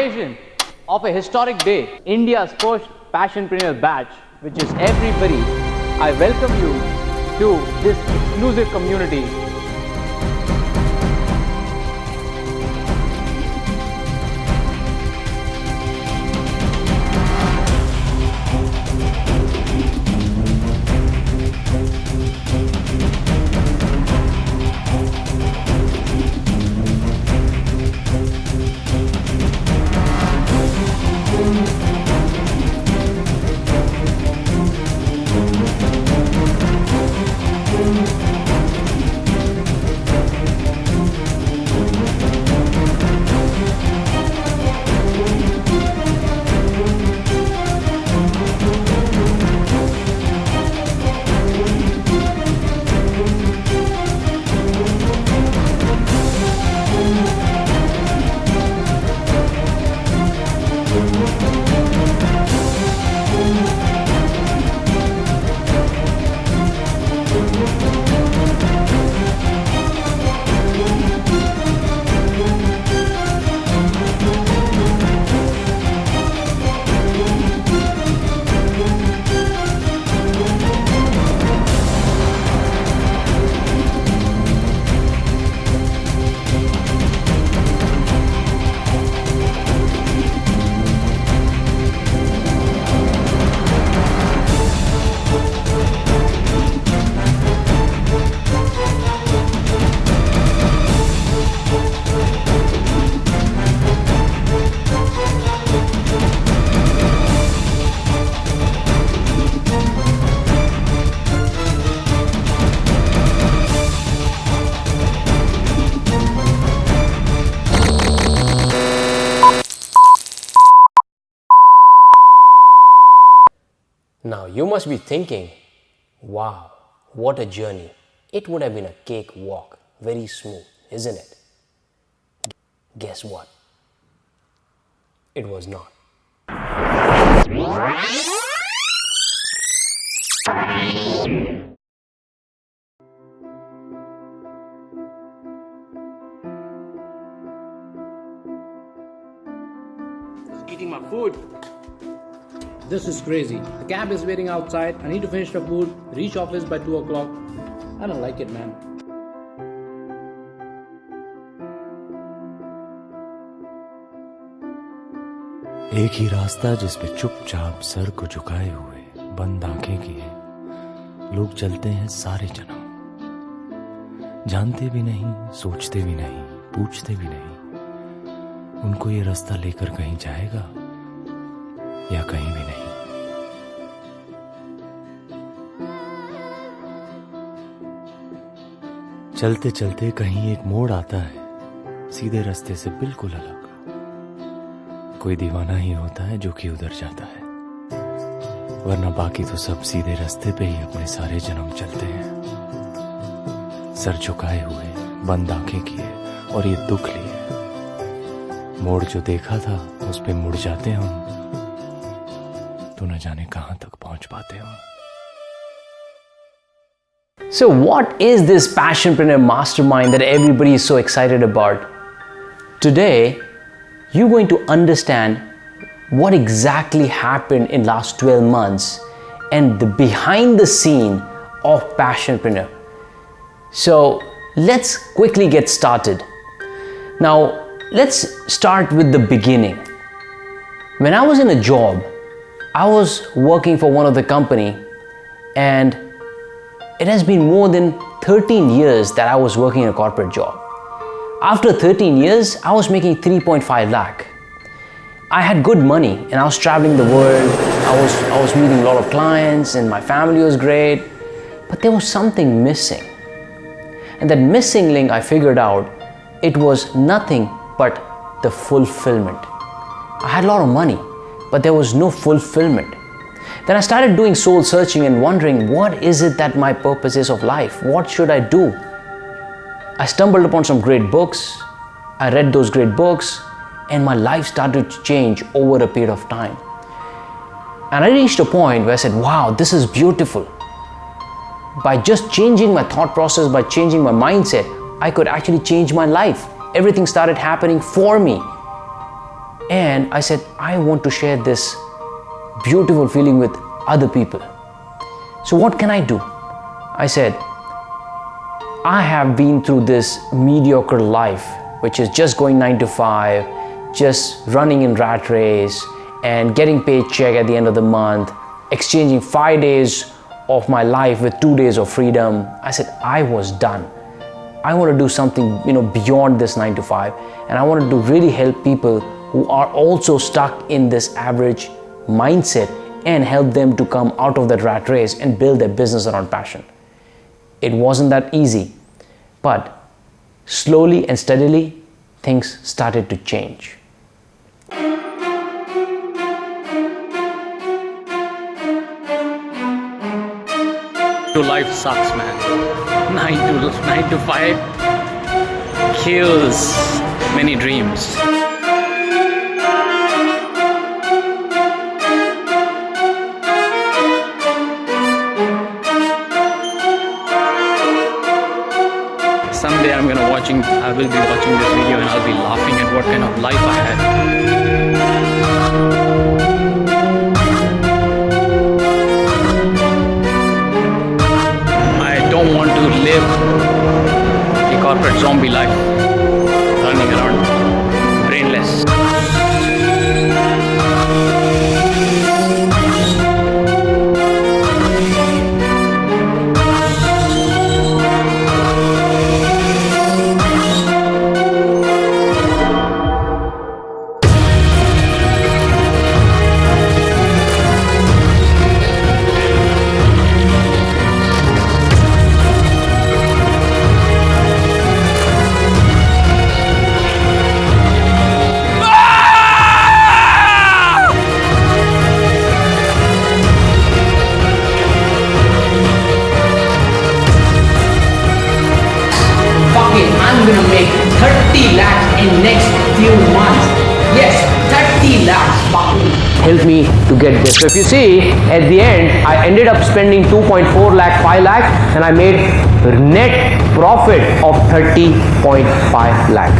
occasion of a historic day, India's first Passionpreneur batch, which is everybody, I welcome you to this exclusive community. Now you must be thinking, wow, what a journey. It would have been a cake walk, very smooth, isn't it? Guess what? It was not. Eating my food. This is crazy. The cab is waiting outside. I need to finish the food, reach office by 2 o'clock. I don't like it, man. एक ही रास्ता जिस पे चुपचाप sir को झुकाए हुए बंद आंखें किए लोग चलते हैं सारे जन्म, जानते भी नहीं, सोचते भी नहीं, पूछते भी नहीं, उनको ये रास्ता लेकर कहीं जाएगा या कहीं भी नहीं। चलते चलते कहीं एक मोड़ आता है सीधे रास्ते से बिल्कुल अलग। कोई दीवाना ही होता है जो कि उधर जाता है, वरना बाकी तो सब सीधे रास्ते पे ही अपने सारे जन्म चलते हैं, सर झुकाए हुए, बंद आंखें किए और ये दुख लिए। मोड़ जो देखा था उस पे मुड़ जाते हम, तो न जाने कहां तक पहुंच पाते हम। So what is this Passionpreneur mastermind that everybody is so excited about? Today, you're going to understand what exactly happened in last 12 months and the behind the scene of Passionpreneur. So let's quickly get started. Now, let's start with the beginning. When I was in a job, I was working for one of the company, and it has been more than 13 years that I was working in a corporate job. After 13 years, I was making 3.5 lakh. I had good money and I was traveling the world. I was meeting a lot of clients and my family was great, but there was something missing. And that missing link, I figured out, it was nothing but the fulfillment. I had a lot of money, but there was no fulfillment. Then I started doing soul searching and wondering, what is it that my purpose is of life? What should I do? I stumbled upon some great books. I read those great books and my life started to change over a period of time. And I reached a point where I said, wow, this is beautiful. By just changing my thought process, by changing my mindset, I could actually change my life. Everything started happening for me. And I said, I want to share this beautiful feeling with other people. So what can I do? I said, I have been through this mediocre life, which is just going 9 to 5, just running in rat race and getting paycheck at the end of the month, exchanging 5 days of my life with 2 days of freedom. I said, I was done. I want to do something, beyond this 9 to 5. And I wanted to really help people who are also stuck in this average mindset and help them to come out of that rat race and build their business around passion. It wasn't that easy, but slowly and steadily, things started to change. Life sucks, man. 9 to 5 kills many dreams. Someday I will be watching this video and I'll be laughing at what kind of life I had. I don't want to live a corporate zombie life, running around brainless. I'm gonna make 30 lakhs in next few months. Yes, 30 lakhs. Help me to get this. So if you see, at the end, I ended up spending 2.4 lakh, 5 lakh, and I made net profit of 30.5 lakh.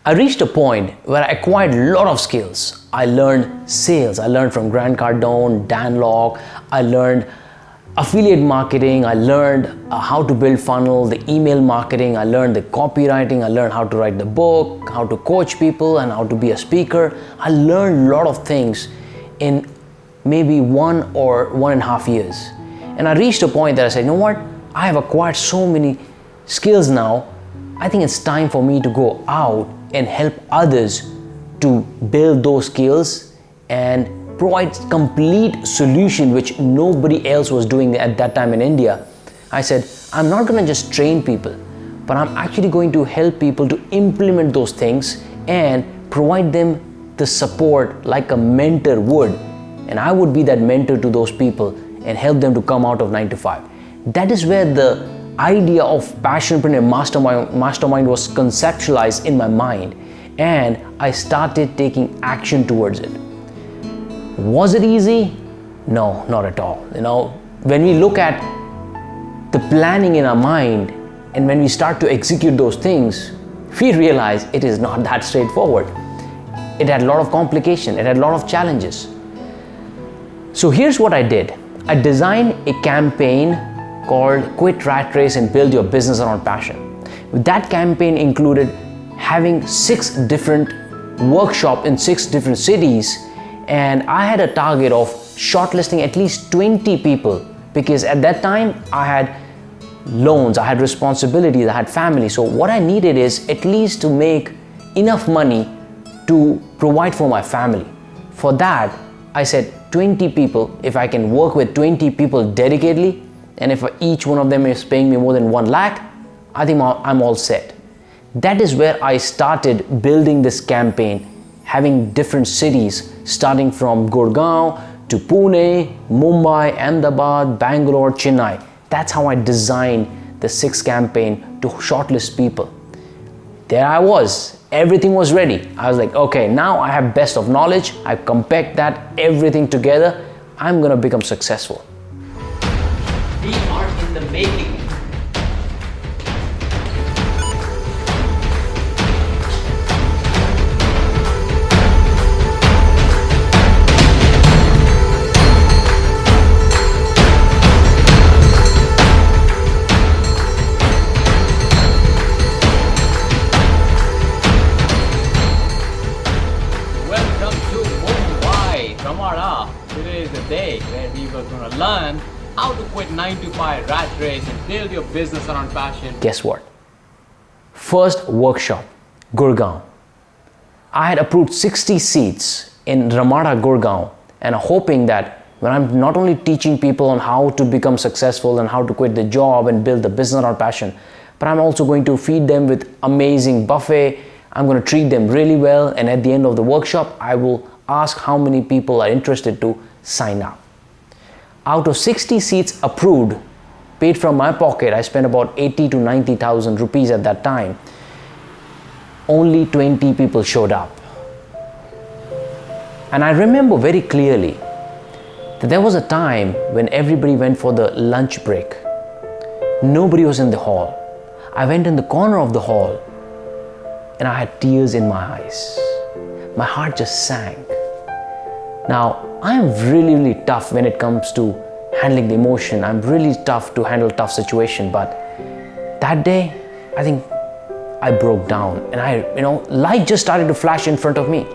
I reached a point where I acquired a lot of skills. I learned sales. I learned from Grant Cardone, Dan Locke. I learned affiliate marketing. I learned how to build funnel, the email marketing. I learned the copywriting. I learned how to write the book, how to coach people, and how to be a speaker. I learned a lot of things in maybe 1 or 1.5 years. And I reached a point that I said, you know what? I have acquired so many skills now. I think it's time for me to go out and help others to build those skills and provide complete solution which nobody else was doing at that time in India. I said, I'm not going to just train people, but I'm actually going to help people to implement those things and provide them the support like a mentor would. And I would be that mentor to those people and help them to come out of 9 to 5. That is where the idea of Passionpreneur Mastermind was conceptualized in my mind, and I started taking action towards it. Was it easy? No, not at all. When we look at the planning in our mind and when we start to execute those things, we realize it is not that straightforward. It had a lot of complication, it had a lot of challenges. So here's what I did. I designed a campaign called Quit Rat Race and Build Your Business Around Passion. That campaign included having 6 different workshops in 6 different cities, and I had a target of shortlisting at least 20 people, because at that time I had loans, I had responsibilities, I had family. So what I needed is at least to make enough money to provide for my family. For that, I said 20 people, if I can work with 20 people dedicatedly, and if each one of them is paying me more than 1 lakh, I think I'm all set. That is where I started building this campaign, having different cities, starting from Gurgaon to Pune, Mumbai, Ahmedabad, Bangalore, Chennai. That's how I designed the 6 campaign to shortlist people. There I was, everything was ready. I was like, okay, now I have best of knowledge. I compact that everything together. I'm gonna become successful. We are in the making. Ramada, today is the day where we were going to learn how to quit 9 to 5 rat race and build your business around passion. Guess what? First workshop, Gurgaon. I had approved 60 seats in Ramada, Gurgaon, and hoping that when I'm not only teaching people on how to become successful and how to quit the job and build the business around passion, but I'm also going to feed them with amazing buffet. I'm going to treat them really well, and at the end of the workshop, I will ask how many people are interested to sign up. Out of 60 seats approved, paid from my pocket, I spent about 80 to 90,000 rupees at that time. Only 20 people showed up. And I remember very clearly that there was a time when everybody went for the lunch break. Nobody was in the hall. I went in the corner of the hall and I had tears in my eyes. My heart just sank. Now, I am really, really tough when it comes to handling the emotion. I'm really tough to handle tough situation, but that day, I think I broke down and light just started to flash in front of me.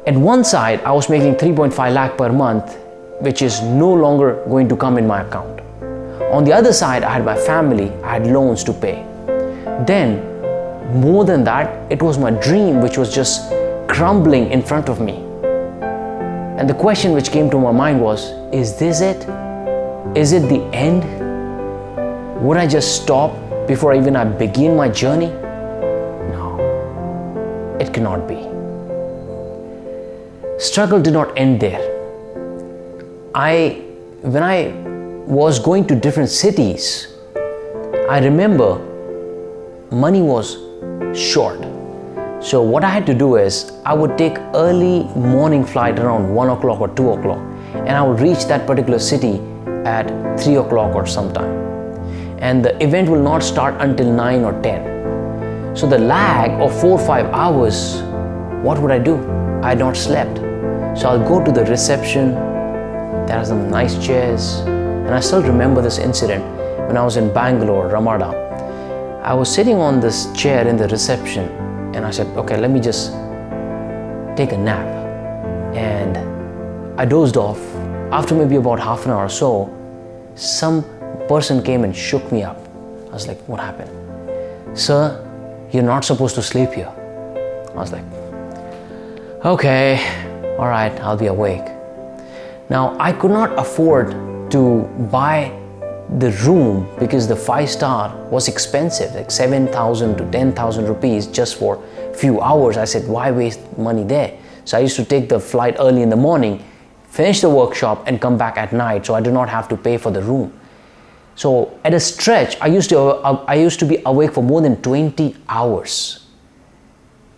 At one side, I was making 3.5 lakh per month, which is no longer going to come in my account. On the other side, I had my family, I had loans to pay. Then, more than that, it was my dream which was just crumbling in front of me. And the question which came to my mind was, is this it? Is it the end? Would I just stop before even I begin my journey? No, it cannot be. Struggle did not end there. When I was going to different cities, I remember money was short. So what I had to do is, I would take early morning flight around 1 o'clock or 2 o'clock, and I would reach that particular city at 3 o'clock or sometime. And the event will not start until 9 or 10. So the lag of 4 or 5 hours, what would I do? I had not slept. So I'll go to the reception, there are some nice chairs, and I still remember this incident when I was in Bangalore, Ramada. I was sitting on this chair in the reception, and I said, okay, let me just take a nap. And I dozed off. After maybe about half an hour or so, some person came and shook me up. I was like, what happened? Sir, you're not supposed to sleep here. I was like, okay, all right, I'll be awake. Now, I could not afford to buy the room because the 5-star was expensive, like 7,000 to 10,000 rupees just for a few hours. I said, why waste money there? So I used to take the flight early in the morning, finish the workshop and come back at night, so I do not have to pay for the room. So at a stretch, I used to be awake for more than 20 hours.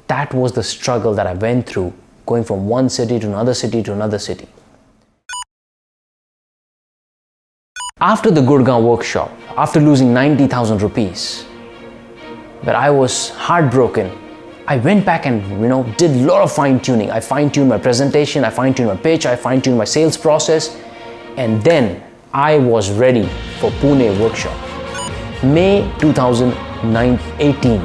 That was the struggle that I went through, going from one city to another city to another city. After the Gurgaon workshop, after losing 90,000 rupees, but I was heartbroken, I went back and did a lot of fine-tuning. I fine-tuned my presentation, I fine-tuned my pitch, I fine-tuned my sales process, and then I was ready for Pune workshop. May 2018.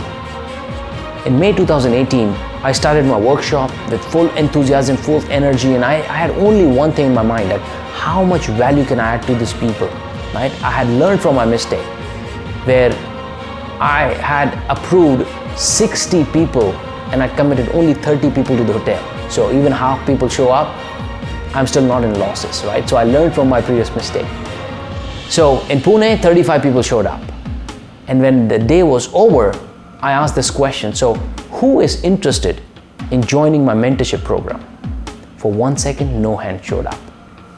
In May 2018, I started my workshop with full enthusiasm, full energy, and I had only one thing in my mind, that how much value can I add to these people, right? I had learned from my mistake where I had approved 60 people and I committed only 30 people to the hotel. So even half people show up, I'm still not in losses, right? So I learned from my previous mistake. So in Pune, 35 people showed up. And when the day was over, I asked this question, so who is interested in joining my mentorship program? For 1 second, no hand showed up.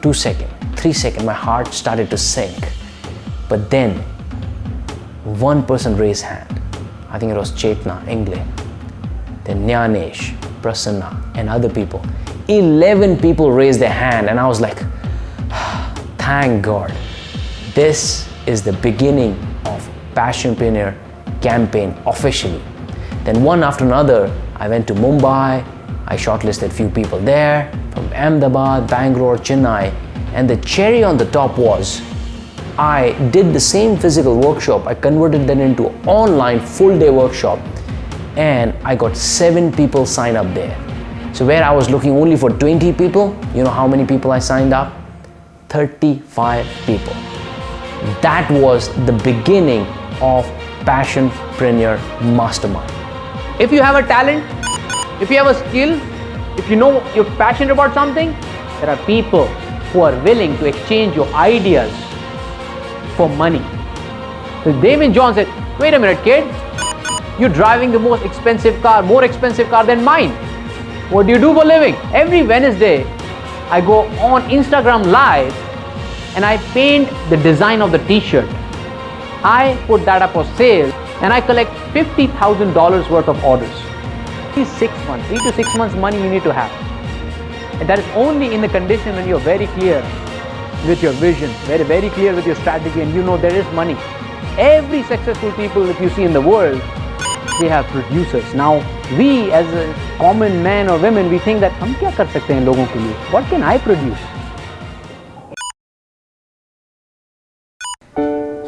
2 seconds, 3 seconds, my heart started to sink. But then, one person raised hand. I think it was Chetna, Engle, then Nyanesh, Prasanna, and other people. 11 people raised their hand, and I was like, thank God. This is the beginning of Passionpreneur campaign officially. Then one after another, I went to Mumbai, I shortlisted few people there, from Ahmedabad, Bangalore, Chennai, and the cherry on the top was, I did the same physical workshop, I converted that into online full day workshop, and I got 7 people sign up there. So where I was looking only for 20 people, you know how many people I signed up? 35 people. That was the beginning of Passionpreneur Mastermind. If you have a talent, if you have a skill, if you know you're passionate about something, there are people who are willing to exchange your ideas for money. So David John said, wait a minute kid, you're driving the most expensive car, more expensive car than mine. What do you do for a living? Every Wednesday, I go on Instagram Live and I paint the design of the t-shirt. I put that up for sale and I collect $50,000 worth of orders. 3 to 6 months money you need to have. And that is only in the condition when you're very clear with your vision, very clear with your strategy, and you know there is money. Every successful people that you see in the world, they have producers. Now, we as a common men or women, we think that हम क्या कर सकते हैं लोगों के लिए? What can I produce?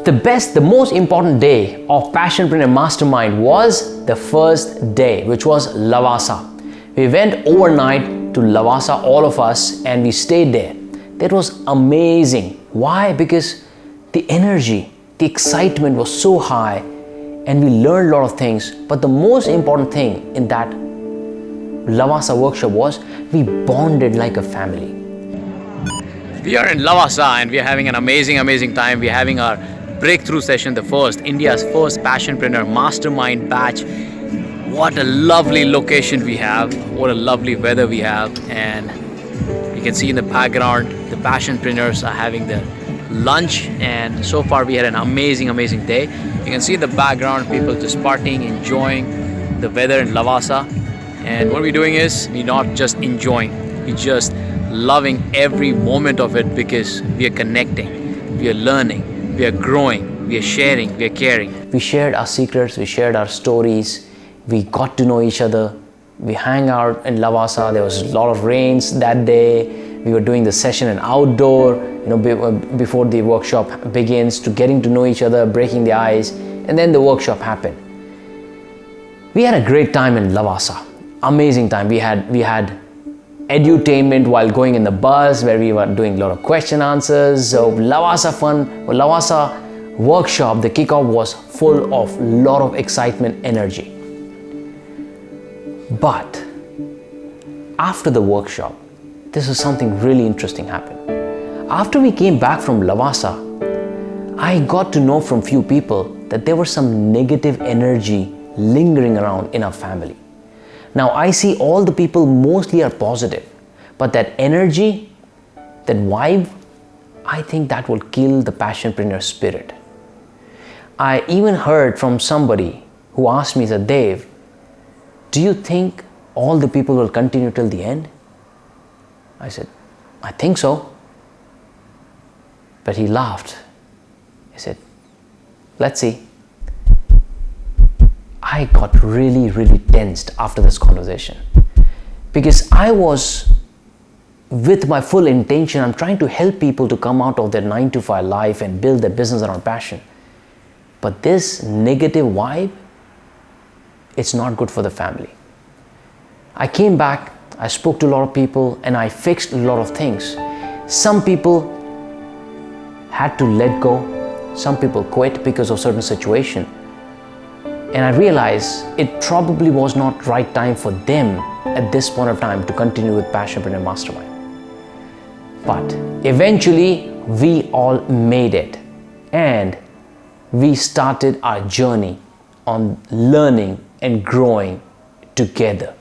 The most important day of Passionpreneur Mastermind was the first day, which was LAVASA. We went overnight to LAVASA, all of us, and we stayed there. That was amazing. Why? Because the energy, the excitement was so high, and we learned a lot of things. But the most important thing in that LAVASA workshop was we bonded like a family. We are in LAVASA and we are having an amazing time. We are having our breakthrough session, the first, India's first Passionpreneur Mastermind batch. What a lovely location we have, what a lovely weather we have, and you can see in the background the Passionpreneurs are having their lunch, and so far we had an amazing day. You can see in the background people just partying, enjoying the weather in LAVASA, and what we're doing is we're not just enjoying, we're just loving every moment of it because we are connecting, we are learning, we are growing, we are sharing, we are caring. We shared our secrets, we shared our stories, we got to know each other. We hang out in LAVASA. There was a lot of rains that day. We were doing the session in outdoor, before the workshop begins, to getting to know each other, breaking the ice, and then the workshop happened. We had a great time in LAVASA. Amazing time. We had edutainment while going in the bus, where we were doing a lot of question answers. So LAVASA workshop, the kickoff was full of a lot of excitement, energy. But after the workshop, this is something really interesting happened. After we came back from LAVASA, I got to know from few people that there was some negative energy lingering around in our family. Now I see all the people mostly are positive, but that energy, that vibe, I think that will kill the passionpreneur spirit. I even heard from somebody who asked me, said, Dave, do you think all the people will continue till the end? I said, I think so. But he laughed. He said, let's see. I got really tensed after this conversation, because I was with my full intention. I'm trying to help people to come out of their 9-to-5 life and build their business around passion. But this negative vibe, it's not good for the family. I came back, I spoke to a lot of people, and I fixed a lot of things. Some people had to let go. Some people quit because of certain situation. And I realized it probably was not right time for them at this point of time to continue with Passionpreneur Mastermind. But eventually we all made it, and we started our journey on learning and growing together.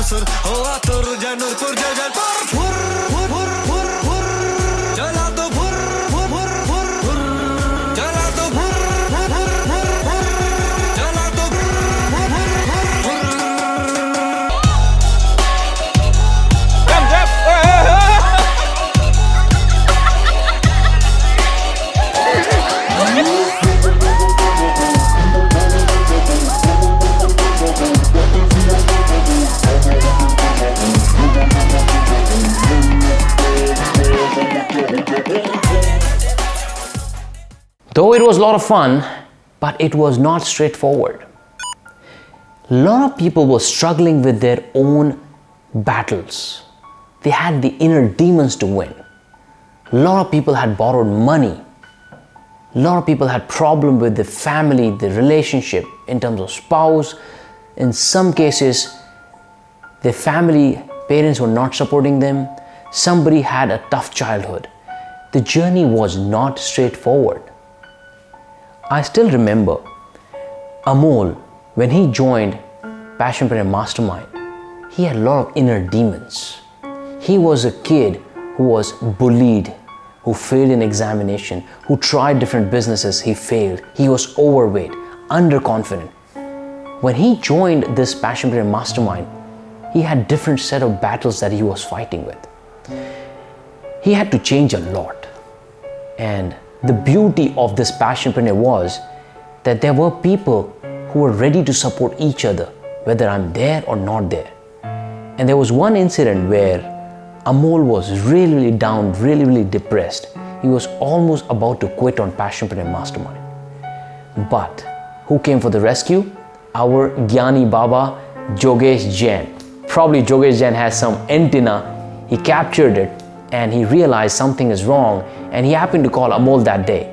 असुर हो आतुर जनूरपुर जगलपुर फुर फुर फुर फुर चला तो फुर फुर फुर फुर चला तो फुर फुर फुर फुर चला तो फुर फुर Though it was a lot of fun, but it was not straightforward. A lot of people were struggling with their own battles. They had the inner demons to win. A lot of people had borrowed money. A lot of people had problem with the family, the relationship in terms of spouse. In some cases, their family, parents were not supporting them. Somebody had a tough childhood. The journey was not straightforward. I still remember Amol, when he joined Passionpreneur Mastermind, he had a lot of inner demons. He was a kid who was bullied, who failed in examination, who tried different businesses, he failed. He was overweight, underconfident. When he joined this Passionpreneur Mastermind, he had different set of battles that he was fighting with. He had to change a lot. And the beauty of this Passionpreneur was that there were people who were ready to support each other, whether I'm there or not there. And there was one incident where Amol was really down, really depressed. He was almost about to quit on Passionpreneur Mastermind. But who came for the rescue? Our Gyani Baba, Jogesh Jain. Probably Jogesh Jain has some antenna. He captured it and he realized something is wrong, and he happened to call Amol that day.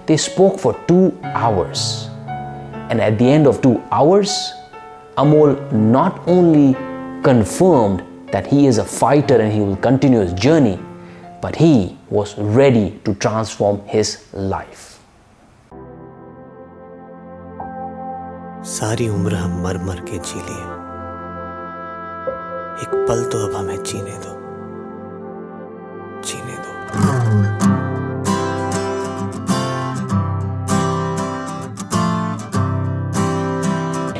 They spoke for 2 hours. And at the end of 2 hours, Amol not only confirmed that he is a fighter and he will continue his journey, but he was ready to transform his life. सारी उम्र हम मर मर के जी लिए, एक पल तो अब हमें जीने दो, जीने दो।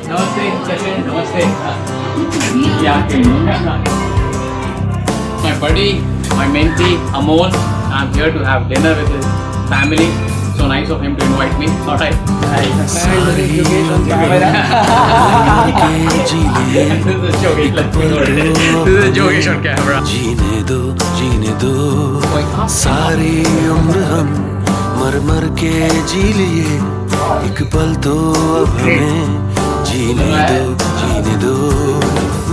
Namaste, Shyam. Namaste. My buddy, my mentee, Amol. I'm here to have dinner with his family. So nice of him to invite me. Alright. This is Jogesh. This is Jogesh on camera. जीने दो सारी उम्र हम मर मर के जी लिए, एक पल तो अब हमें जीने दो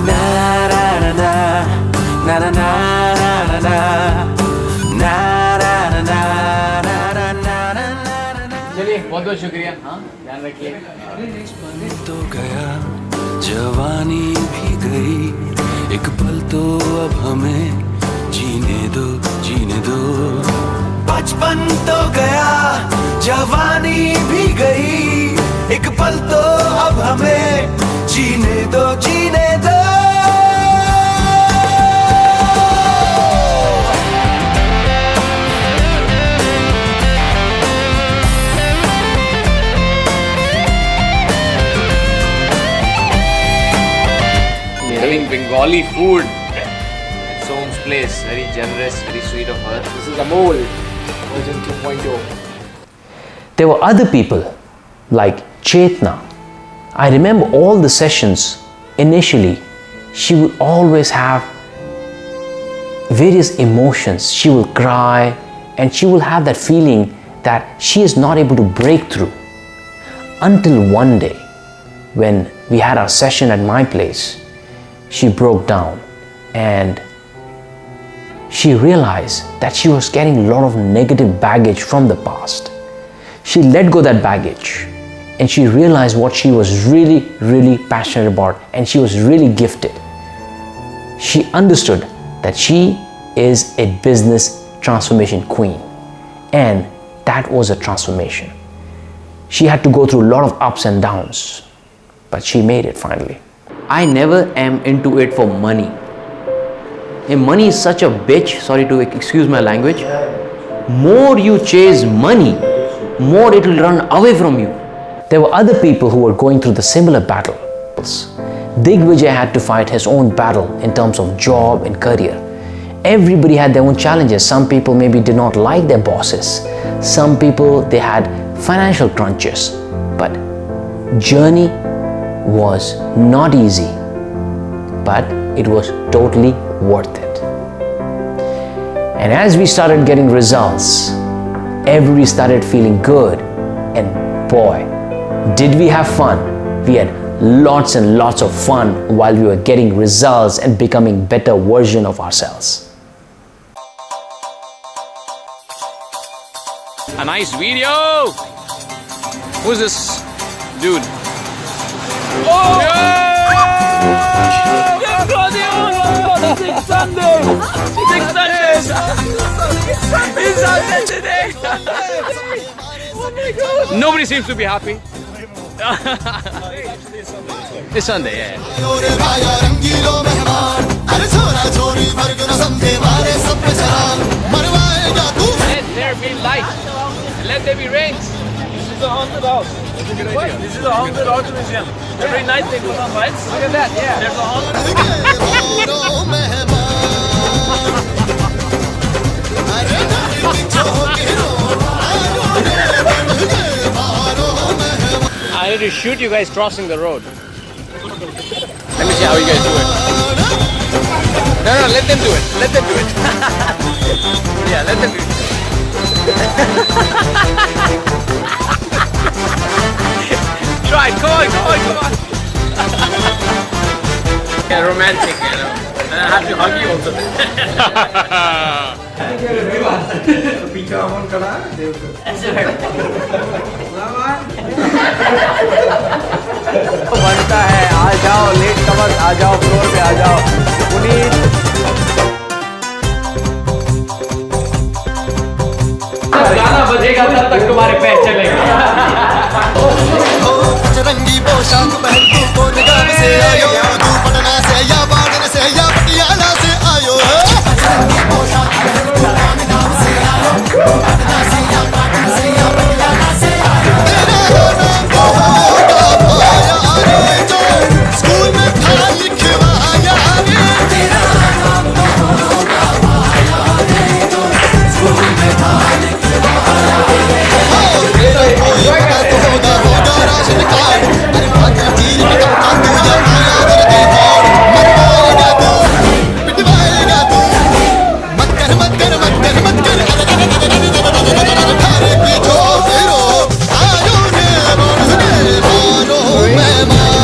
ना ना ना ना ना ना ना ना ना। चलिए बहुत शुक्रिया। हाँ ध्यान रखिए। तो गया जवानी भी गई, एक पल तो अब हमें जीने दो। बचपन तो गया जवानी भी गई, एक पल तो अब हमें जीने दो। Having Bengali food at Som's place. Very generous, very sweet of her. This is Amol, version 2.0. There were other people like Chetna. I remember all the sessions. Initially, she would always have various emotions. She will cry and she will have that feeling that she is not able to break through. Until one day, when we had our session at my place, she broke down and she realized that she was carrying a lot of negative baggage from the past. She let go of that baggage and she realized what she was really passionate about, and she was really gifted. She understood that she is a business transformation queen, and that was a transformation. She had to go through a lot of ups and downs, but she made it finally. I never am into it for money. And money is such a bitch, sorry to excuse my language. More you chase money, more it will run away from you. There were other people who were going through the similar battles. Digvijay had to fight his own battle in terms of job and career. Everybody had their own challenges. Some people maybe did not like their bosses. Some people, they had financial crunches. But journey was not easy, but it was totally worth it. And as we started getting results, everybody started feeling good, and boy, did we have fun. We had lots and lots of fun while we were getting results and becoming better version of ourselves. A nice video! Who's this dude? Oh! It's Sunday! It's Sunday! It's Sunday today! Oh my God! Nobody seems to be happy. It's Sunday, yeah. Let there be light. Let there be rains. This is a haunted house. This is a haunted art museum. Every night they put on lights. Look at that, yeah. There's a haunted. I need to shoot you guys crossing the road. Let me see how you guys do it. No, let them do it. Let them do it. Yeah, let them do it. Try it. Come on. Yeah, romantic, you know. And I have to hug you also. बनता है, आ जाओ, late कमर आ जाओ, floor पे आ जाओ, पुनीत। गाना बजेगा तब तक तुम्हारे पैर चलेंगे। रंगी पोशाक पहन तू कौन गाँव से आयो, तू पटना से या बाड़न से या पटियाला से आयो। रंगी पोशाक पहन तू कौन गाँव से आयो, पटना से या बाड़न से या पटियाला से आयो। तेरा नाम होगा पाया रे जो स्कूल में था लिखवाया रे। तेरा नाम होगा पाया रे जो स्कूल में था लिखवाया रे। तेरा कोई होगा राशन कार्ड, अरे बात चीज में कब तू या आया दर्द और मरवाएगा तू, पिटवाएगा तू। मत कर थारे पीछो फिरो, आयो ने मारो मेहमान।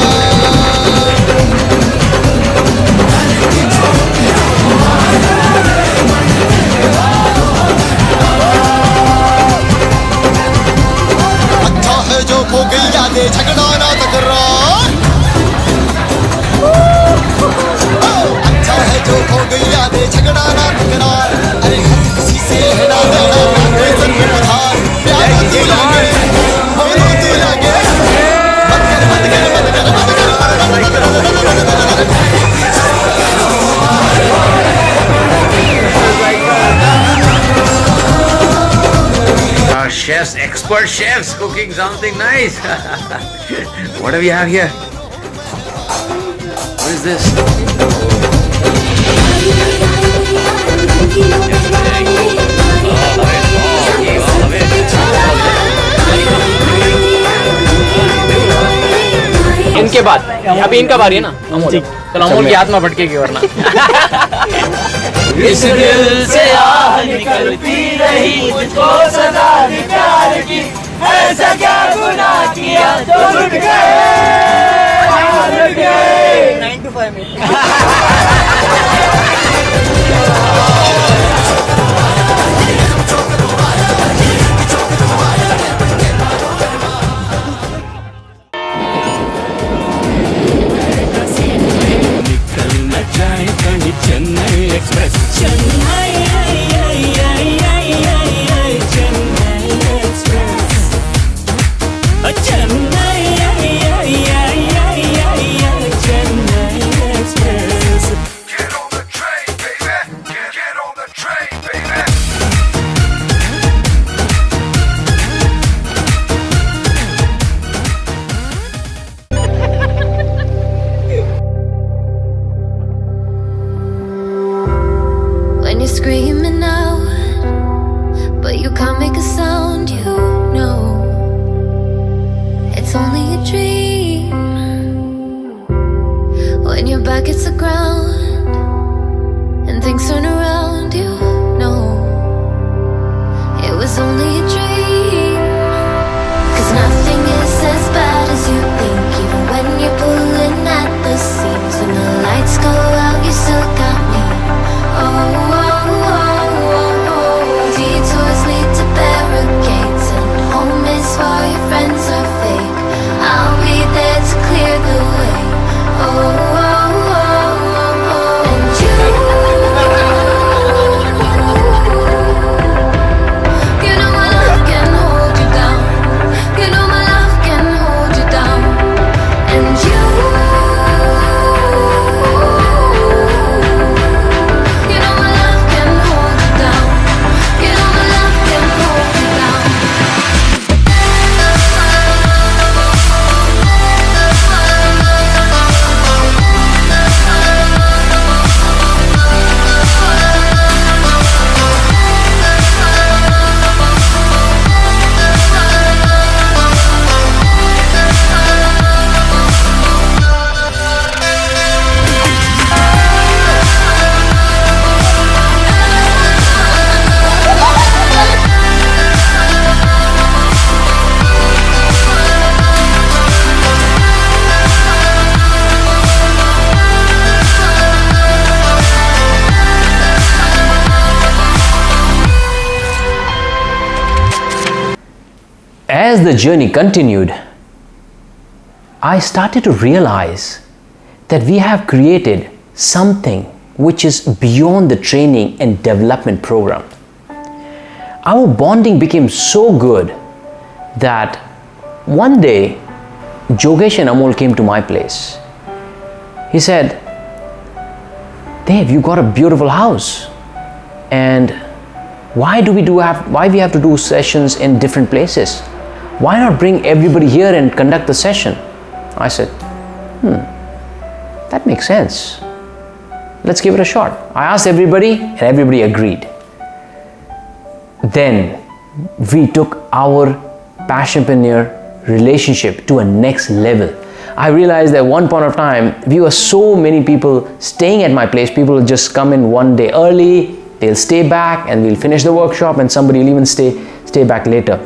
अच्छा है जो खो गई यादें, झगड़ा ना तकरार। अच्छा है जो खो गई यादें, झगड़ा ना तकरार। अरे किसी से ना देना टेंशन में उधार। प्यार तू लागे, बोलो तू लागे। Our chefs, expert chefs, cooking something nice. What do we have here? What is this? इनके बाद अभी इनका बारी है ना, चलो अमोल की आत्मा भटकेगी वरना। इस दिल से आह निकलती रही, मुझको सदा दी प्यार की। ऐसा क्या गुनाह किया जो लुट गए 9 to 5 में। Chennai express, Chennai express, Chennai when your back hits the ground and things turn around, you know it was only a dream. 'Cause nothing is as bad as you think, even when you're pulling at the seams. When the lights go out, you still got me. Oh, oh, oh, oh, oh. Detours lead to barricades, and home is for your friends are fake. I'll be there to clear the way. Oh, oh, oh, oh, oh. And you know my love can hold you down. You know my love can hold you down. And you know my love can hold you down. You know my love can hold you down. As the journey continued, I started to realize that we have created something which is beyond the training and development program. Our bonding became so good that one day Jogesh and Amol came to my place. He said, "Dave, you got a beautiful house, and why we have to do sessions in different places? Why not bring everybody here and conduct the session?" I said, that makes sense. Let's give it a shot. I asked everybody and everybody agreed. Then we took our Passionpreneur relationship to a next level. I realized that one point of time, we were so many people staying at my place. People will just come in one day early, they'll stay back and we'll finish the workshop, and somebody will even stay back later.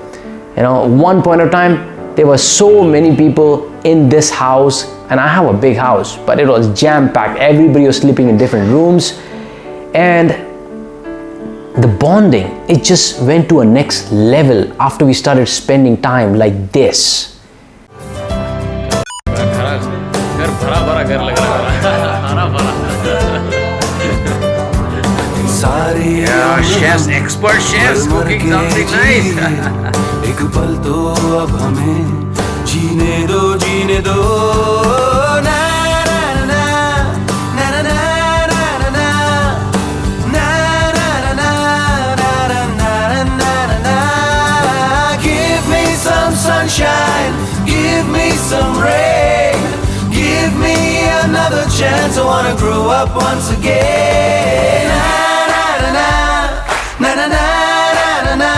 You know, one point of time, there were so many people in this house, and I have a big house, but it was jam-packed. Everybody was sleeping in different rooms, and the bonding, it just went to a next level after we started spending time like this. Chefs, expert chefs, cooking something nice. एक पल तो अब हमें जीने दो ना ना ना ना ना ना ना ना ना ना ना ना. Give me some sunshine, give me some rain, give me another chance. I wanna grow up once again. Na na na na na na na na.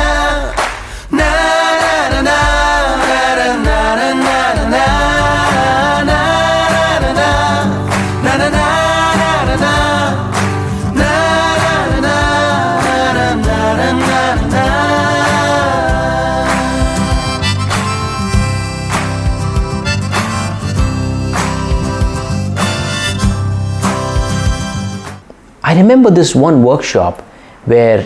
I remember this one workshop where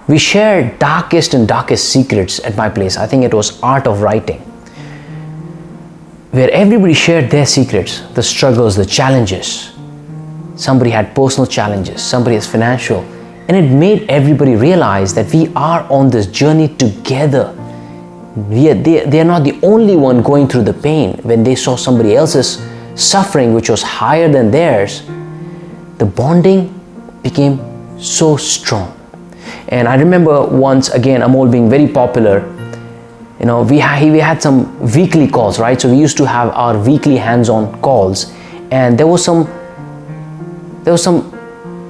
we shared darkest and darkest secrets at my place. I think it was art of writing, where everybody shared their secrets, the struggles, the challenges. Somebody had personal challenges, somebody has financial, and it made everybody realize that we are on this journey together. They are not the only one going through the pain. When they saw somebody else's suffering which was higher than theirs, the bonding became so strong. And I remember once again, Amol being very popular, you know, we had some weekly calls, right? So we used to have our weekly hands-on calls, and there was some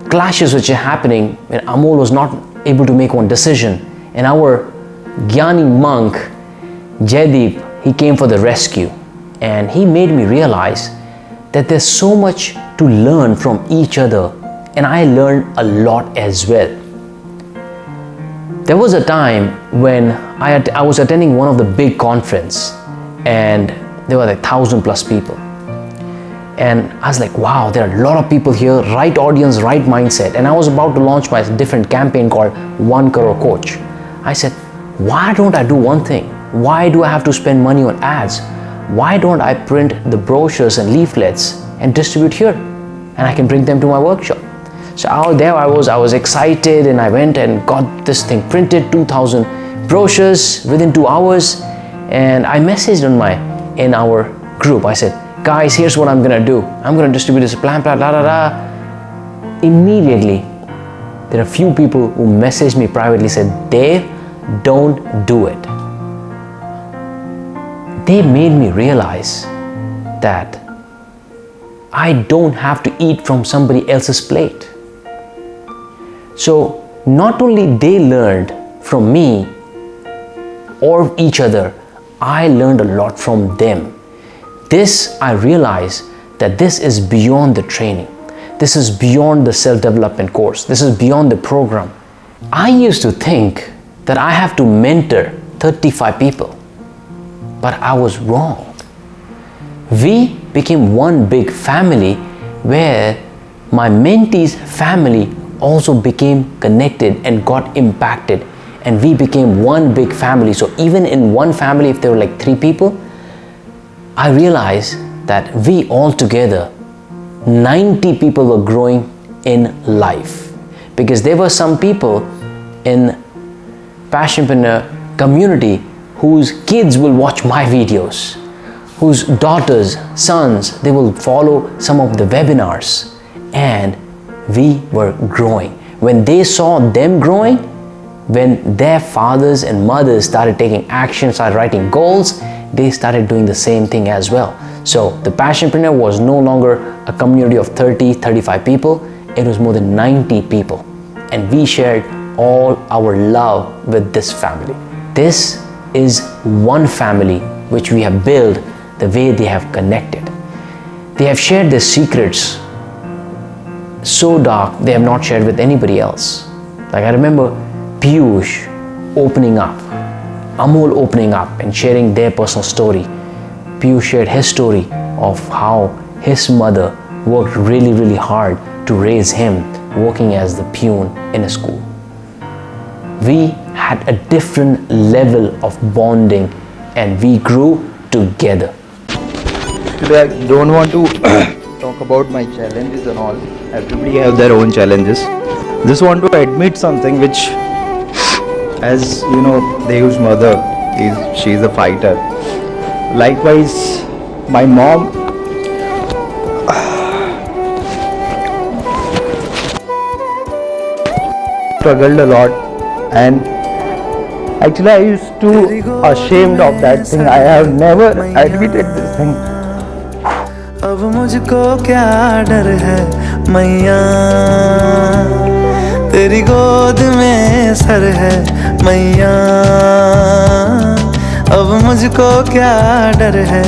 clashes which are happening when Amol was not able to make one decision, and our Gyani monk Jaideep, he came for the rescue, and he made me realize that there's so much to learn from each other, and I learned a lot as well. There was a time when I was attending one of the big conference, and there were like 1,000 plus people. And I was like, wow, there are a lot of people here, right audience, right mindset. And I was about to launch my different campaign called 1 Crore Coach. I said, why don't I do one thing? Why do I have to spend money on ads? Why don't I print the brochures and leaflets and distribute here? And I can bring them to my workshop. So out there I was excited, and I went and got this thing printed, 2,000 brochures within 2 hours. And I messaged in our group. I said, guys, here's what I'm gonna do. I'm gonna distribute this plan, blah, blah, blah, blah. Immediately, there are a few people who messaged me privately, said, Dave, don't do it. They made me realize that I don't have to eat from somebody else's plate. So not only they learned from me or each other, I learned a lot from them. This, I realized that this is beyond the training. This is beyond the self-development course. This is beyond the program. I used to think that I have to mentor 35 people, but I was wrong. We became one big family where my mentee's family also became connected and got impacted, and we became one big family. So even in one family, if there were like 3 people, I realized that we all together, 90 people were growing in life, because there were some people in Passionpreneur community whose kids will watch my videos, whose daughters, sons, they will follow some of the webinars, and we were growing. When they saw them growing, when their fathers and mothers started taking action, started writing goals, they started doing the same thing as well. So the Passionpreneur was no longer a community of 30, 35 people, it was more than 90 people. And we shared all our love with this family. This is one family which we have built the way they have connected. They have shared their secrets so dark they have not shared with anybody else. Like I remember Piyush opening up, Amol opening up and sharing their personal story. Piyush shared his story of how his mother worked really, really hard to raise him, working as the peon in a school. We had a different level of bonding and we grew together. Today I don't want to talk about my challenges and all. Everybody have their own challenges. Just want to admit something which, as you know, Dev's mother she's a fighter. Likewise, my mom struggled a lot, and actually I used to ashamed of that thing. I have never admitted this thing. अब मुझको क्या डर है मैया, तेरी गोद में sir है मैया, अब मुझको क्या डर है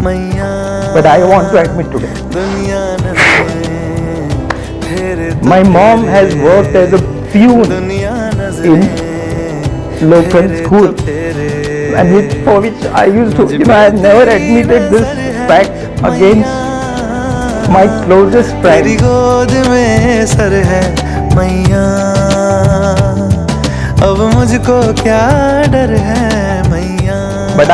मैया. But I want to admit today, my mom has worked as a peon in local school, and for which I used to, I have never admitted this fact against my closest friend. तेरी गोद में sir है मैया, अब मुझको क्या डर है मैया. But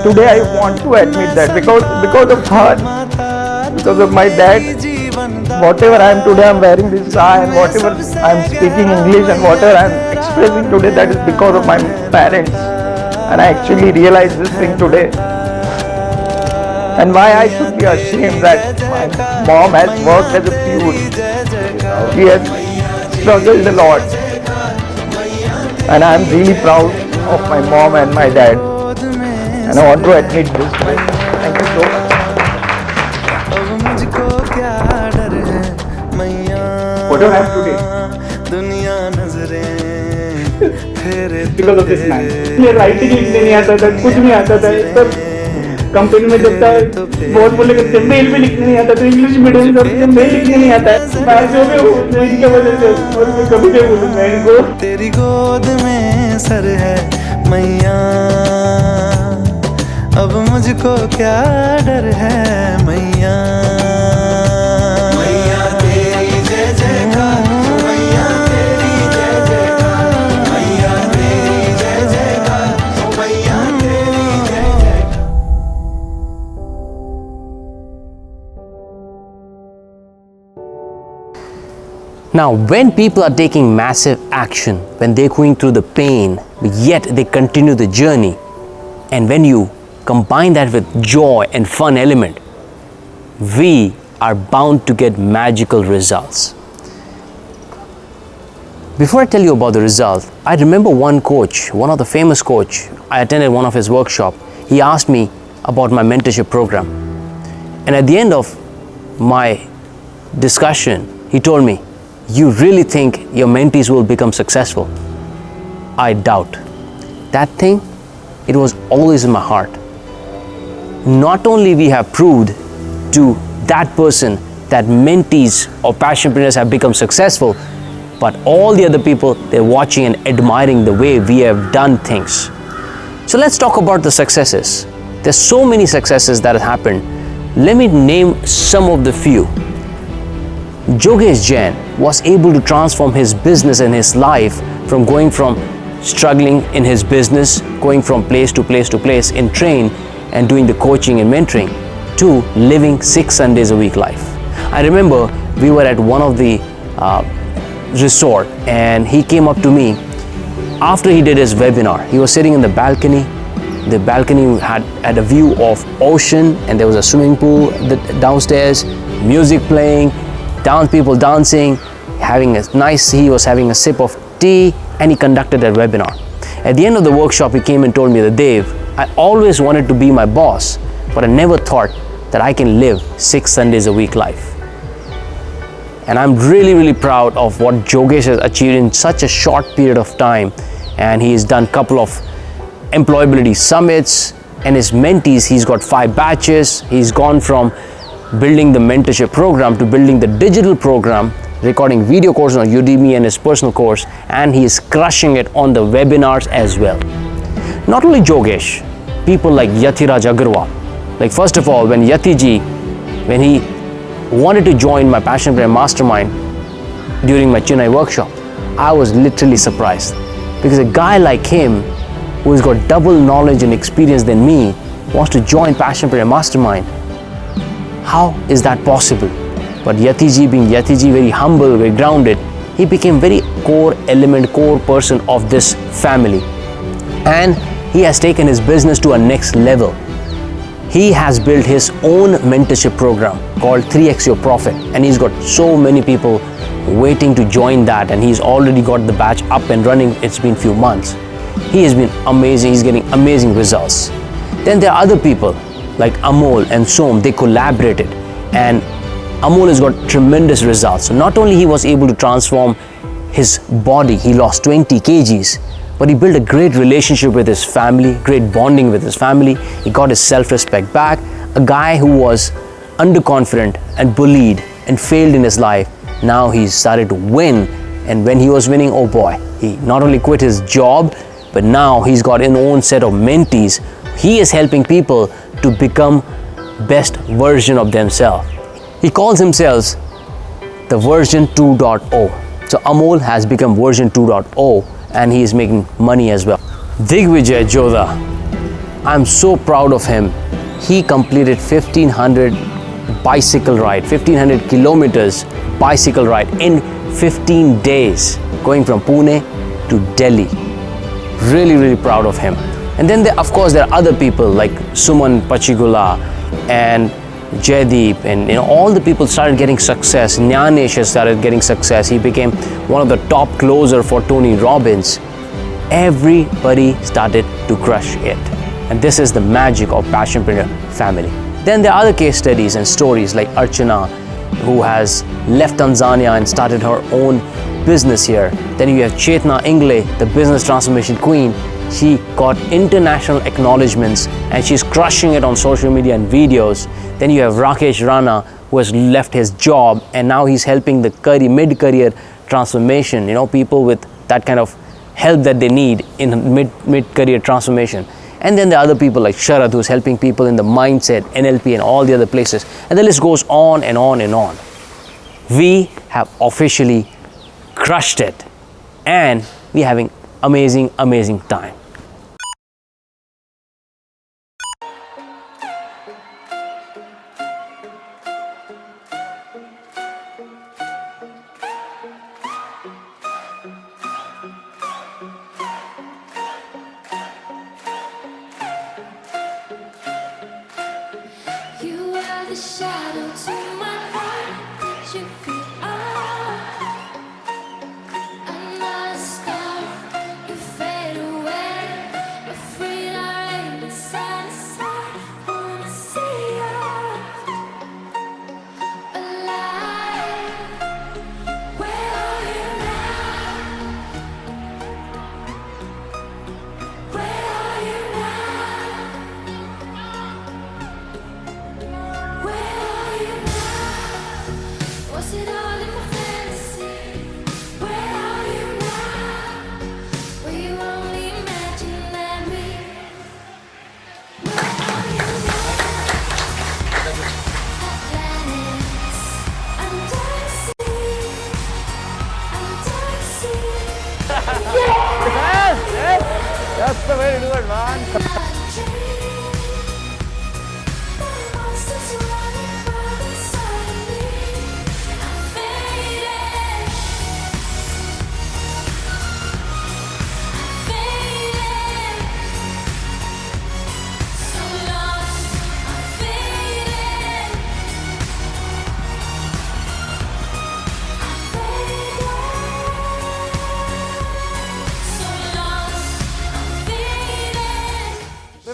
today I want to admit that because of her, because of my dad, whatever I am today, I am wearing this tie, and whatever I am speaking English and whatever I am expressing today, that is because of my parents. And I actually realized this thing today. And why I should be ashamed that my mom has worked as a peon. She has struggled a lot. And I am really proud of my mom and my dad. And I want to admit this. Thank you so much. What do I have today? Because of this man. मुझे writing लिखने नहीं आता था, कुछ नहीं आता था, सब कंपनी में जब तक बहुत बोले करते मेल भी लिखने नहीं आता, तो इंग्लिश मीडियम से मेल लिखने नहीं आता है। मैं जो भी हूँ इनकी वजह से, और मैं कभी नहीं बोलूँगा इनको। तेरी गोद में सर है मैया, अब मुझको क्या डर है मैया। मैया तेरी जय जयकार, मैया तेरी जय जयकार, मैया तेरी जय जयकार, मैया तेरी जय जयकार। Now, when people are taking massive action, when they're going through the pain, yet they continue the journey, and when you combine that with joy and fun element, we are bound to get magical results. Before I tell you about the result, I remember one coach, one of the famous coach, I attended one of his workshop. He asked me about my mentorship program. And at the end of my discussion, he told me, "You really think your mentees will become successful?" I doubt. That thing, it was always in my heart. Not only we have proved to that person that mentees or passionpreneurs have become successful, but all the other people, they're watching and admiring the way we have done things. So let's talk about the successes. There's so many successes that have happened. Let me name some of the few. Jogesh Jain was able to transform his business and his life from going from struggling in his business, going from place to place to place in train and doing the coaching and mentoring, to living 6 Sundays a week life. I remember we were at one of the resort and he came up to me after he did his webinar. He was sitting in the balcony. The balcony had a view of ocean and there was a swimming pool downstairs, music playing, people dancing, he was having a sip of tea, and he conducted that webinar. At the end of the workshop, he came and told me that, "Dave, I always wanted to be my boss, but I never thought that I can live 6 Sundays a week life." And I'm really, really proud of what Jogesh has achieved in such a short period of time. And he has done a couple of employability summits, and his mentees, he's got 5 batches. He's gone from building the mentorship program to building the digital program, recording video courses on Udemy and his personal course, and he is crushing it on the webinars as well. Not only Jogesh, people like Yathiraj Agarwal. Like, first of all, when Yatiji, when he wanted to join my Passionpreneur Mastermind during my Chennai workshop, I was literally surprised, because a guy like him who has got double knowledge and experience than me wants to join Passionpreneur Mastermind. How is that possible? But Yatiji, being Yatiji, very humble, very grounded, he became very core person of this family. And he has taken his business to a next level. He has built his own mentorship program called 3x Your Profit. And he's got so many people waiting to join that. And he's already got the batch up and running. It's been few months. He has been amazing. He's getting amazing results. Then there are other people like Amol and Som. They collaborated, and Amol has got tremendous results. So not only he was able to transform his body, he lost 20 kgs, but he built a great relationship with his family, great bonding with his family. He got his self-respect back. A guy who was underconfident and bullied and failed in his life, now he's started to win. And when he was winning, oh boy, he not only quit his job, but now he's got his own set of mentees. He is helping people to become best version of themselves. He calls himself the version 2.0. So Amol has become version 2.0, and he is making money as well. Digvijay Jodha, I'm so proud of him. He completed 1500 bicycle ride, 1500 kilometers bicycle ride in 15 days, going from Pune to Delhi. Really, really proud of him. And then of course there are other people like Suman Pachigula and Jaideep, and all the people started getting success. Nyanesh has started getting success. He became one of the top closer for Tony Robbins. Everybody started to crush it. And this is the magic of Passionpreneur family. Then there are other case studies and stories like Archana, who has left Tanzania and started her own business here. Then you have Chetna Ingle, the business transformation queen. she got international acknowledgements and she's crushing it on social media and videos. Then you have Rakesh Rana, who has left his job and now he's helping the mid-career transformation, people with that kind of help that they need in mid-career transformation. And then the other people like Sharad, who's helping people in the mindset, NLP and all the other places. And the list goes on and on and on. We have officially crushed it and we're having amazing time. You are the shadow to my heart. Did you feel another star? You fade away. Afraid I ain't satisfied. Wanna see you alive. Where are you now? Where are you now? Where are you now? Was it all in my fantasy? Where are you now? Were you only imagining me? Where are you now? Planets, under the sea, under the sea. That's the way to do it, man.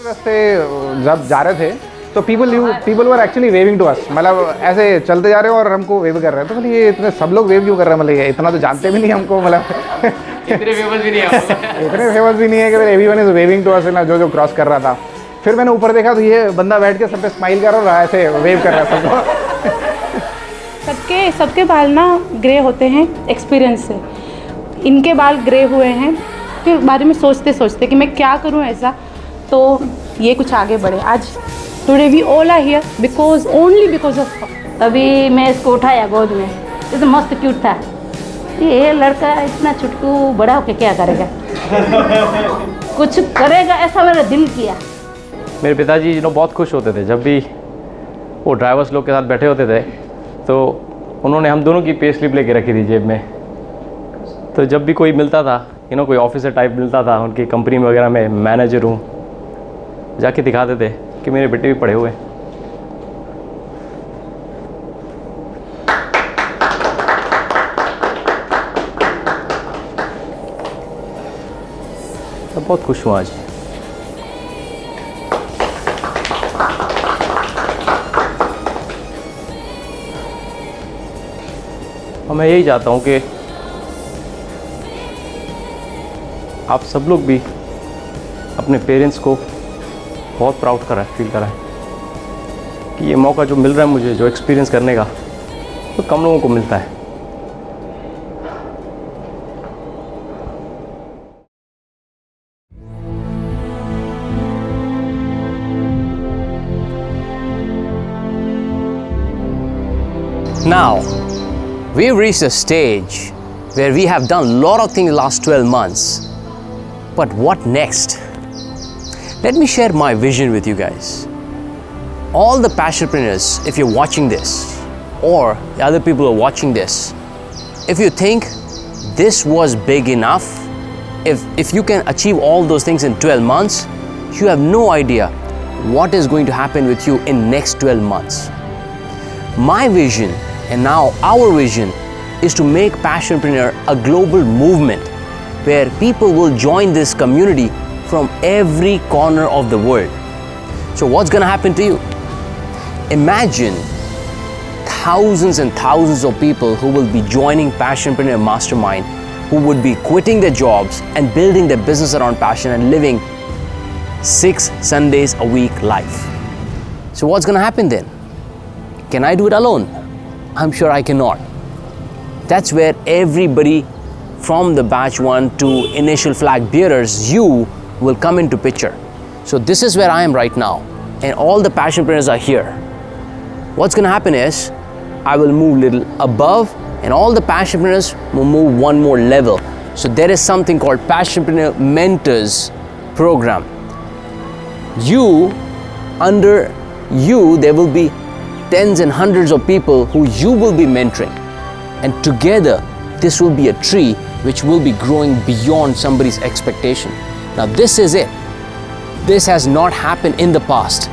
रास्ते जब जा रहे थे तो people were actually waving to us, मतलब ऐसे चलते जा रहे हो और हमको वेव कर रहे हैं। तो मतलब ये इतने सब लोग वेव क्यों कर रहे हैं, मतलब ये इतना तो जानते भी नहीं हमको, मतलब इतने फेमस भी नहीं है कि everyone is waving to us ना, जो क्रॉस कर रहा था। फिर मैंने ऊपर देखा तो ये बंदा बैठ के सब पे स्माइल कर रहा है, ऐसे वेव कर रहा है सबको। सबके बाल ना ग्रे होते हैं एक्सपीरियंस से। इनके बाल ग्रे हुए हैं, फिर बारे में सोचते सोचते कि मैं क्या करूं ऐसा, तो ये कुछ आगे बढ़े। आज today we all are here because only because of. अभी मैं इसको उठाया गोद में, ये तो मस्त क्यूट था। ये लड़का इतना छुटकू बड़ा होके क्या करेगा, कुछ करेगा ऐसा मेरा दिल किया। मेरे पिताजी बहुत खुश होते थे जब भी वो ड्राइवर्स लोग के साथ बैठे होते थे, तो उन्होंने हम दोनों की पे स्लिप लेके रखी थी जेब में। तो जब भी कोई मिलता था, कोई ऑफिसर टाइप मिलता था उनकी कंपनी में वगैरह में, मैनेजर हूँ, जाके दिखाते थे कि मेरे बेटे भी पढ़े हुए। तो बहुत खुश हूँ आज। और मैं यही चाहता हूँ कि आप सब लोग भी अपने पेरेंट्स को बहुत प्राउड फील कराएं कि ये मौका जो मिल रहा है मुझे, जो एक्सपीरियंस करने का, तो कम लोगों को मिलता है। Now, we've reached a stage where we have done a lot of things in the last 12 months. But what next? Let me share my vision with you guys. All the passionpreneurs, if you're watching this, or the other people who are watching this, if you think this was big enough, if you can achieve all those things in 12 months, you have no idea what is going to happen with you in next 12 months. My vision, and now our vision, is to make Passionpreneur a global movement where people will join this community from every corner of the world. So what's going to happen to you? Imagine thousands and thousands of people who will be joining Passionpreneur Mastermind who would be quitting their jobs and building their business around passion and living 6 Sundays a week life. So what's going to happen then? Can I do it alone? I'm sure I cannot. That's where everybody from the batch 1 to initial flag bearers, you will come into picture. So this is where I am right now, and all the passionpreneurs are here. What's going to happen is I will move little above, and all the passionpreneurs will move one more level. So there is something called Passionpreneur Mentors program. Under you, there will be tens and hundreds of people who you will be mentoring, and together this will be a tree which will be growing beyond somebody's expectation. Now this is it. This has not happened in the past.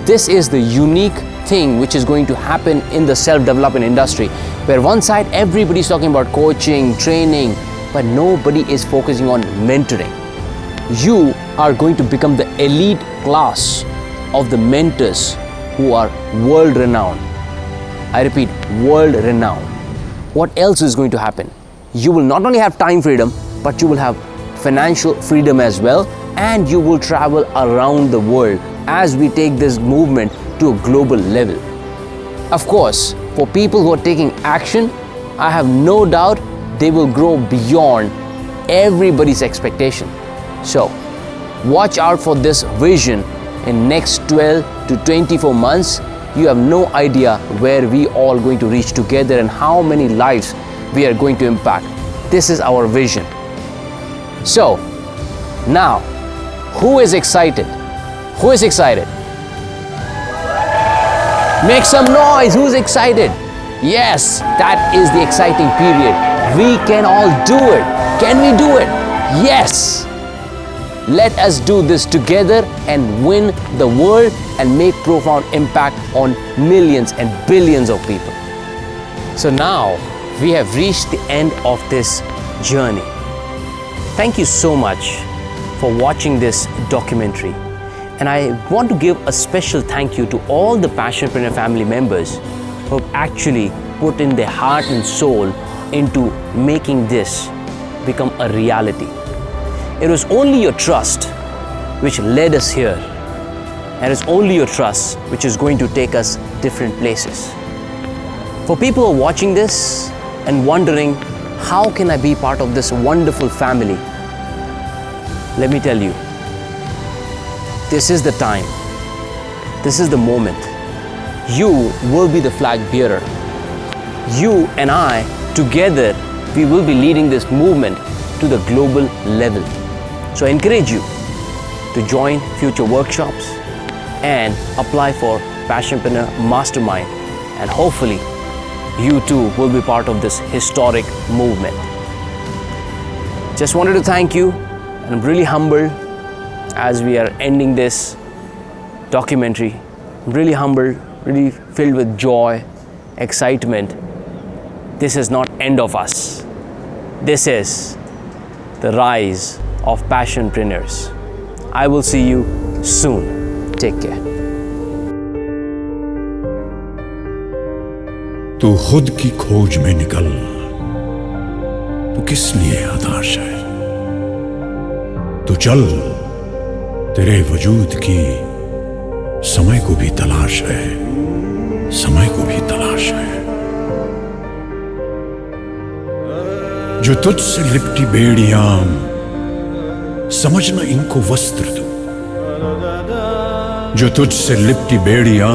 This is the unique thing which is going to happen in the self-development industry, where one side everybody's talking about coaching, training, but nobody is focusing on mentoring. You are going to become the elite class of the mentors who are world-renowned. I repeat, world-renowned. What else is going to happen? You will not only have time freedom, but you will have financial freedom as well, and you will travel around the world as we take this movement to a global level. Of course, for people who are taking action, I have no doubt they will grow beyond everybody's expectation. So, watch out for this vision in next 12 to 24 months. You have no idea where we all going to reach together and how many lives we are going to impact. This is our vision. So, now, who is excited? Who is excited? Make some noise. Who's excited? Yes, that is the exciting period. We can all do it. Can we do it? Yes. Let us do this together and win the world and make profound impact on millions and billions of people. So now we have reached the end of this journey. Thank you so much for watching this documentary. And I want to give a special thank you to all the Passionpreneur family members who have actually put in their heart and soul into making this become a reality. It was only your trust which led us here, and it's only your trust which is going to take us different places. For people who are watching this and wondering, how can I be part of this wonderful family? Let me tell you, this is the time, this is the moment. You will be the flag bearer. You and I, together, we will be leading this movement to the global level. So I encourage you to join future workshops and apply for Passionpreneur Mastermind, and hopefully you too will be part of this historic movement. Just wanted to thank you, and I'm really humbled as we are ending this documentary. I'm really humbled, really filled with joy, excitement. This is not end of us. This is the rise of Passionpreneurs. I will see you soon. Take care. तू खुद की खोज में निकल, तू किस लिए हताश है? तू चल, तेरे वजूद की समय को भी तलाश है, समय को भी तलाश है। जो तुझसे लिपटी बेड़ियां, समझना इनको वस्त्र तू। जो तुझसे लिपटी बेड़ियां,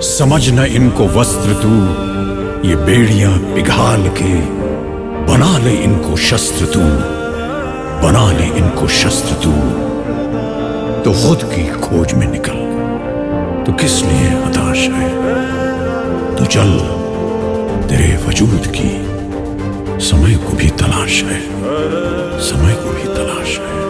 समझना इनको वस्त्र तू। ये बेड़ियां पिघाल के बना ले इनको शस्त्र तू, बना ले इनको शस्त्र तू। तो खुद की खोज में निकल, तो किस लिए हताश है? तो चल, तेरे वजूद की समय को भी तलाश है, समय को भी तलाश है।